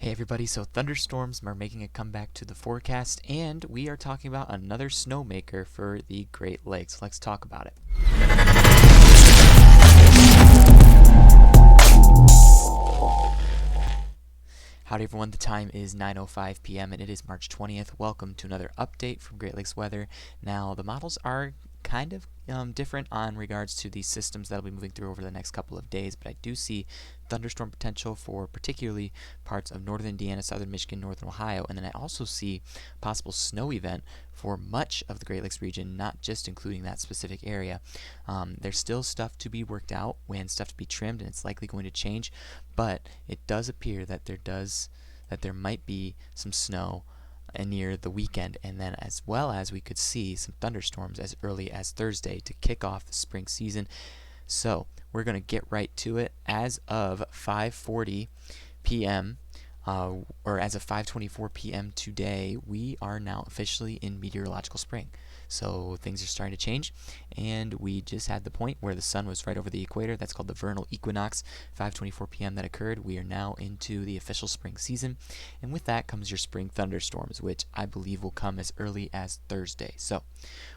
Hey everybody, so thunderstorms are making a comeback to the forecast, and we are talking about another snowmaker for the Great Lakes. Let's talk about it. Howdy everyone, the time is 9:05 p.m. and it is March 20th. Welcome to another update from Great Lakes Weather. Now, the models are kind of different on regards to the systems that will be moving through over the next couple of days, but I do see thunderstorm potential for particularly parts of northern Indiana, southern Michigan, northern Ohio, and then I also see possible snow event for much of the Great Lakes region, not just including that specific area. There's still stuff to be worked out and stuff to be trimmed, and it's likely going to change, but it does appear that there might be some snow near the weekend, and then as well as we could see some thunderstorms as early as Thursday to kick off the spring season. So we're going to get right to it. As of 5:40 p.m. Or as of 5:24 p.m. today, we are now officially in meteorological spring. So things are starting to change, and we just had the point where the sun was right over the equator. That's called the vernal equinox. 5:24 p.m. that occurred. We are now into the official spring season, and with that comes your spring thunderstorms, which I believe will come as early as Thursday. So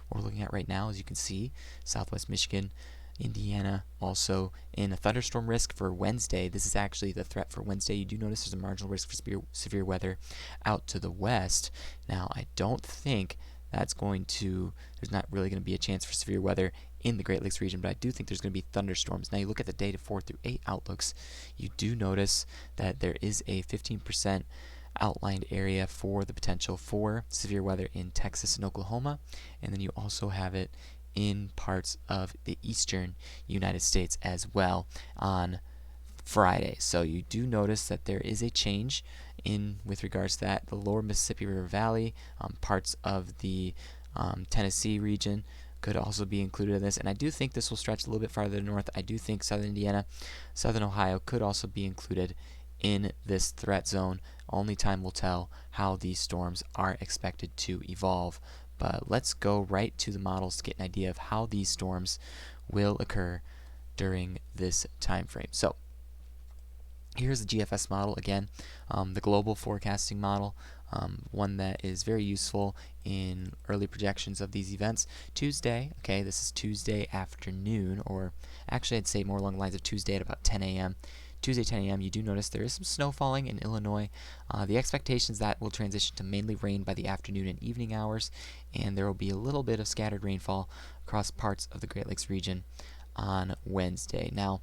what we're looking at right now, as you can see, southwest Michigan, Indiana also in a thunderstorm risk for Wednesday. This is actually the threat for Wednesday. You do notice there's a marginal risk for severe weather out to the west. Now, I don't think there's not really going to be a chance for severe weather in the Great Lakes region, but I do think there's going to be thunderstorms. Now, you look at the data 4 through 8 outlooks, you do notice that there is a 15% outlined area for the potential for severe weather in Texas and Oklahoma, and then you also have it in parts of the eastern United States as well on Friday. So you do notice that there is a change in with regards to that. The lower Mississippi River Valley, parts of the Tennessee region could also be included in this, and I do think this will stretch a little bit farther north. I do think southern Indiana, southern Ohio could also be included in this threat zone. Only time will tell how these storms are expected to evolve. But let's go right to the models to get an idea of how these storms will occur during this time frame. So here's the GFS model again, the global forecasting model, one that is very useful in early projections of these events. Tuesday, okay, this is Tuesday afternoon, or actually I'd say more along the lines of Tuesday at about 10 a.m. Tuesday 10 a.m. you do notice there is some snow falling in Illinois. The expectations that will transition to mainly rain by the afternoon and evening hours, and there will be a little bit of scattered rainfall across parts of the Great Lakes region on Wednesday. Now,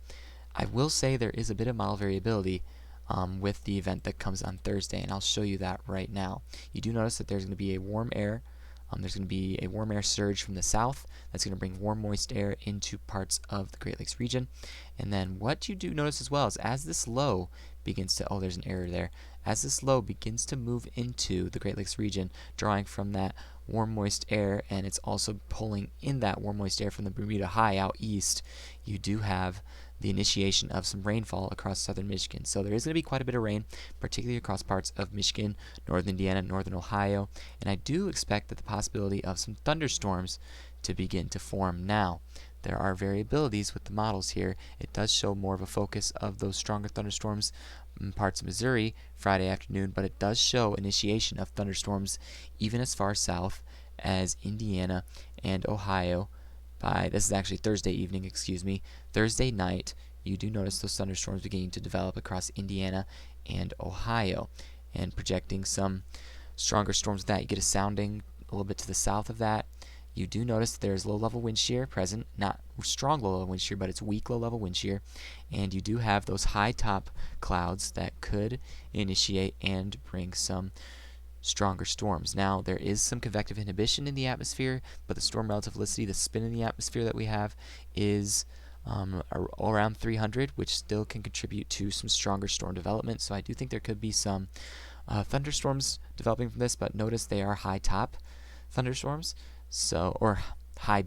I will say there is a bit of model variability with the event that comes on Thursday, and I'll show you that right now. You do notice that there's going to be a warm air. There's going to be a warm air surge from the south that's going to bring warm, moist air into parts of the Great Lakes region. And then what you do notice as well is as this low begins to, there's an error there, as this low begins to move into the Great Lakes region, drawing from that warm, moist air, and it's also pulling in that warm, moist air from the Bermuda High out east, you do have the initiation of some rainfall across southern Michigan. So there is going to be quite a bit of rain, particularly across parts of Michigan, northern Indiana, northern Ohio, and I do expect that the possibility of some thunderstorms to begin to form. Now, there are variabilities with the models here. It does show more of a focus of those stronger thunderstorms in parts of Missouri Friday afternoon, but it does show initiation of thunderstorms even as far south as Indiana and Ohio. This is actually Thursday evening, Thursday night, you do notice those thunderstorms beginning to develop across Indiana and Ohio, and projecting some stronger storms with that. You get a sounding a little bit to the south of that. You do notice that there's low-level wind shear present, not strong low-level wind shear, but it's weak low-level wind shear, and you do have those high top clouds that could initiate and bring some stronger storms. Now, there is some convective inhibition in the atmosphere, but the storm relative velocity, the spin in the atmosphere that we have, is around 300, which still can contribute to some stronger storm development. So I do think there could be some thunderstorms developing from this, but notice they are high top thunderstorms, or high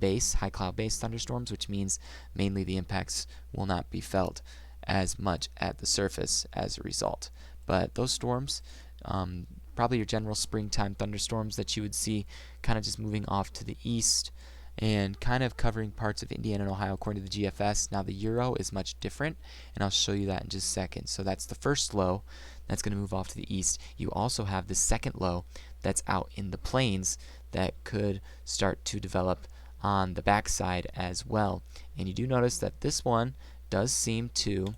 cloud base thunderstorms, which means mainly the impacts will not be felt as much at the surface as a result. But those storms, probably your general springtime thunderstorms that you would see kind of just moving off to the east and kind of covering parts of Indiana and Ohio according to the GFS. Now the Euro is much different, and I'll show you that in just a second. So that's the first low That's going to move off to the east. You also have the second low that's out in the plains that could start to develop on the backside as well. And you do notice that this one does seem to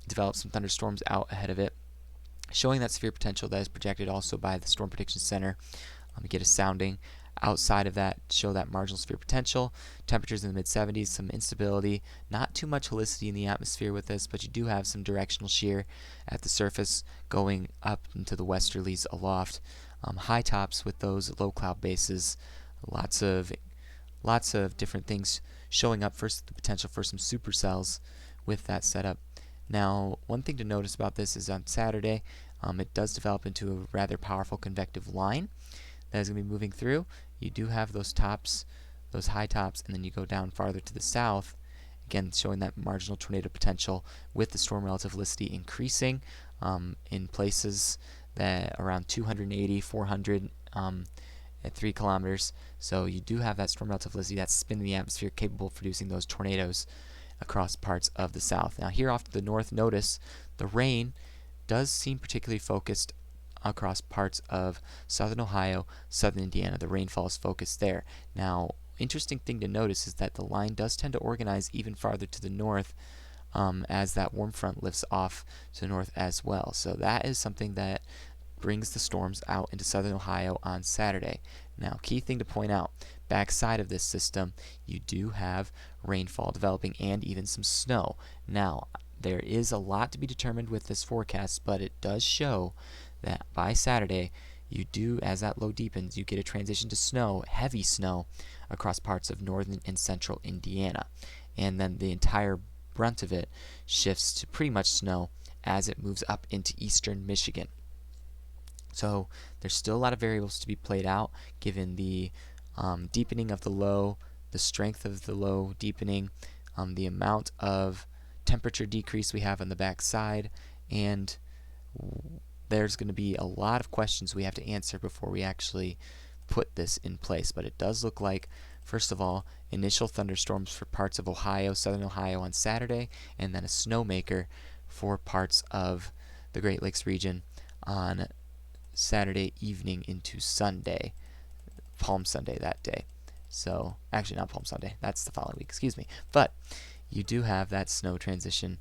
develop some thunderstorms out ahead of it, showing that severe potential that is projected also by the Storm Prediction Center. We get a sounding outside of that, show that marginal severe potential. Temperatures in the mid-70s, some instability, not too much helicity in the atmosphere with this, but you do have some directional shear at the surface going up into the westerlies aloft. High tops with those low cloud bases, lots of different things showing up for the potential for some supercells with that setup. Now, one thing to notice about this is on Saturday, it does develop into a rather powerful convective line that is going to be moving through. You do have those tops, those high tops, and then you go down farther to the south, again showing that marginal tornado potential with the storm relative helicity increasing in places that around 280, 400 at 3 kilometers. So you do have that storm relative helicity, that spin in the atmosphere capable of producing those tornadoes across parts of the south. Now here off to the north, notice the rain does seem particularly focused across parts of southern Ohio, southern Indiana. The rainfall is focused there. Now, interesting thing to notice is that the line does tend to organize even farther to the north as that warm front lifts off to the north as well. So that is something that brings the storms out into southern Ohio on Saturday. Now, key thing to point out, backside of this system, you do have rainfall developing and even some snow. Now, there is a lot to be determined with this forecast, but it does show that by Saturday, you do, as that low deepens, you get a transition to snow, heavy snow, across parts of northern and central Indiana. And then the entire brunt of it shifts to pretty much snow as it moves up into eastern Michigan. So there's still a lot of variables to be played out given the deepening of the low, the strength of the low deepening, the amount of temperature decrease we have on the backside, and there's going to be a lot of questions we have to answer before we actually put this in place. But it does look like, first of all, initial thunderstorms for parts of Ohio, southern Ohio on Saturday, and then a snowmaker for parts of the Great Lakes region on Saturday evening into Sunday, Palm Sunday that day. So, actually not Palm Sunday, that's the following week, excuse me. But you do have that snow transition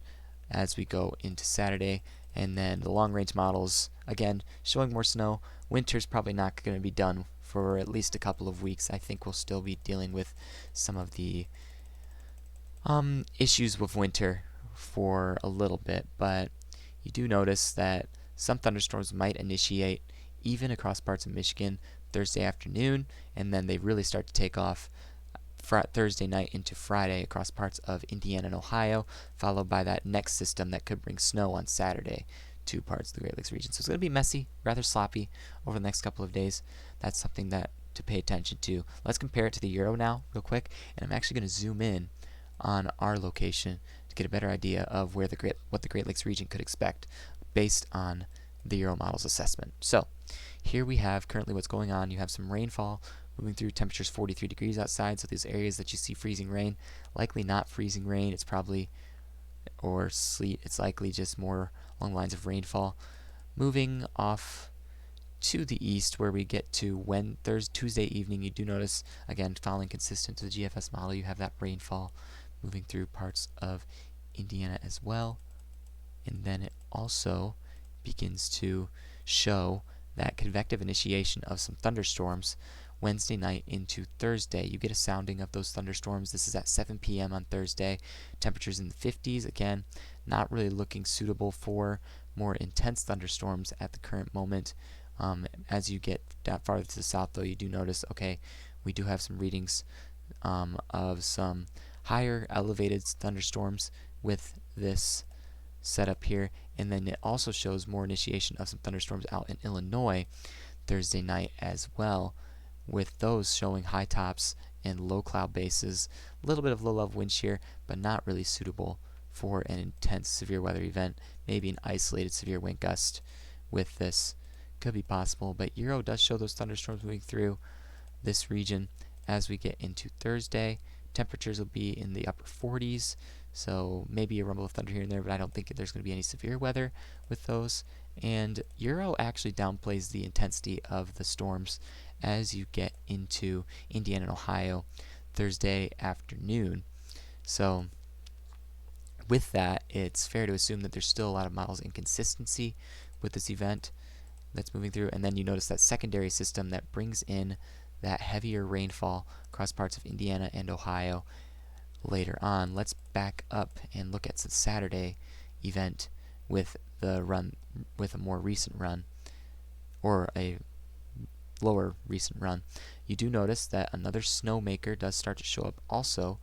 as we go into Saturday. And then the long-range models, again, showing more snow. Winter's probably not going to be done for at least a couple of weeks. I think we'll still be dealing with some of the issues with winter for a little bit. But you do notice that some thunderstorms might initiate even across parts of Michigan Thursday afternoon, and then they really start to take off Thursday night into Friday across parts of Indiana and Ohio, followed by that next system that could bring snow on Saturday to parts of the Great Lakes region. So it's going to be messy, rather sloppy over the next couple of days. That's something that to pay attention to. Let's compare it to the Euro now real quick, and I'm actually going to zoom in on our location to get a better idea of where what the Great Lakes region could expect based on the Euro model's assessment. So here we have currently what's going on. You have some rainfall moving through, temperatures 43 degrees outside, so these areas that you see freezing rain, likely not freezing rain, it's probably, or sleet, it's likely just more along the lines of rainfall. Moving off to the east where we get to Tuesday evening, you do notice, again, following consistent to the GFS model, you have that rainfall moving through parts of Indiana as well. And then it also begins to show that convective initiation of some thunderstorms Wednesday night into Thursday. You get a sounding of those thunderstorms. This is at 7 p.m. on Thursday. Temperatures in the 50s. Again, not really looking suitable for more intense thunderstorms at the current moment. As you get that farther to the south, though, you do notice, okay, we do have some readings of some higher elevated thunderstorms with this setup here. And then it also shows more initiation of some thunderstorms out in Illinois Thursday night as well, with those showing high tops and low cloud bases, a little bit of low-level wind shear, but not really suitable for an intense severe weather event. Maybe an isolated severe wind gust with this could be possible, but Euro does show those thunderstorms moving through this region as we get into Thursday. Temperatures will be in the upper 40s, so maybe a rumble of thunder here and there, but I don't think there's going to be any severe weather with those. And Euro actually downplays the intensity of the storms as you get into Indiana and Ohio Thursday afternoon. So with that, it's fair to assume that there's still a lot of models inconsistency with this event that's moving through. And then you notice that secondary system that brings in that heavier rainfall across parts of Indiana and Ohio later on. Let's back up and look at the Saturday event with the run, with a more recent run, or a lower recent run. You do notice that another snowmaker does start to show up also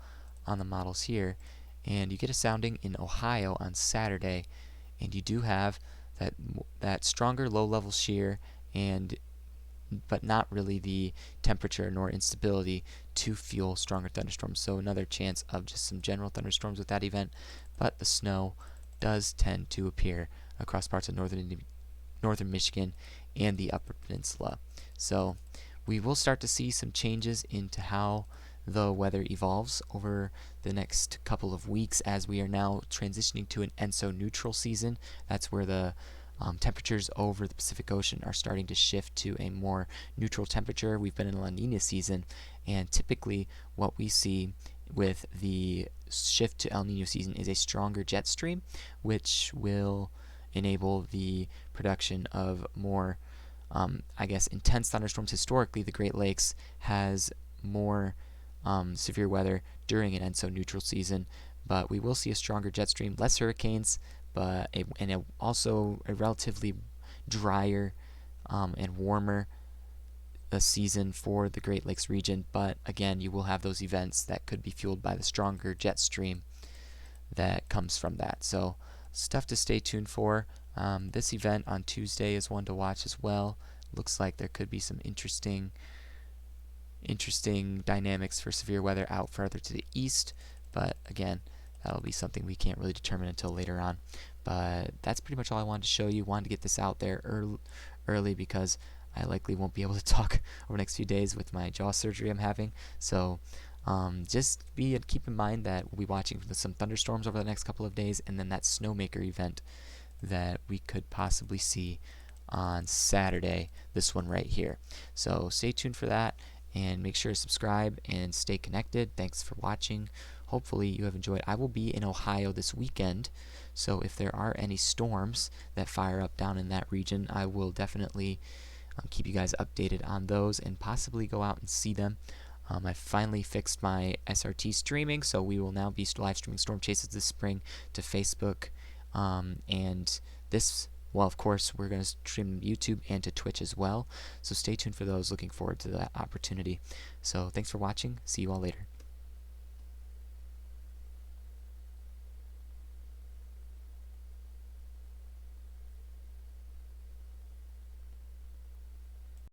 on the models here, and you get a sounding in Ohio on Saturday, and you do have that stronger low-level shear, and but not really the temperature nor instability to fuel stronger thunderstorms. So another chance of just some general thunderstorms with that event, but the snow does tend to appear across parts of northern Michigan and the Upper Peninsula. So we will start to see some changes into how the weather evolves over the next couple of weeks as we are now transitioning to an ENSO neutral season. That's where the temperatures over the Pacific Ocean are starting to shift to a more neutral temperature. We've been in a La Nina season, and typically what we see with the shift to El Nino season is a stronger jet stream, which will enable the production of more, intense thunderstorms. Historically, the Great Lakes has more severe weather during an ENSO neutral season, but we will see a stronger jet stream, less hurricanes, but also a relatively drier and warmer season for the Great Lakes region. But again, you will have those events that could be fueled by the stronger jet stream that comes from that. So stuff to stay tuned for. This event on Tuesday is one to watch as well. Looks like there could be some interesting dynamics for severe weather out further to the east, but again, that'll be something we can't really determine until later on. But that's pretty much all I wanted to show you. Wanted to get this out there early because I likely won't be able to talk over the next few days with my jaw surgery I'm having. So just keep in mind that we'll be watching for some thunderstorms over the next couple of days, and then that snowmaker event that we could possibly see on Saturday, this one right here. So stay tuned for that, and make sure to subscribe and stay connected. Thanks for watching. Hopefully you have enjoyed. I will be in Ohio this weekend, so if there are any storms that fire up down in that region, I will definitely keep you guys updated on those and possibly go out and see them. I finally fixed my SRT streaming, so we will now be live streaming storm chases this spring to Facebook, and this, well, of course, we're going to stream YouTube and to Twitch as well. So stay tuned for those. Looking forward to that opportunity. So thanks for watching. See you all later.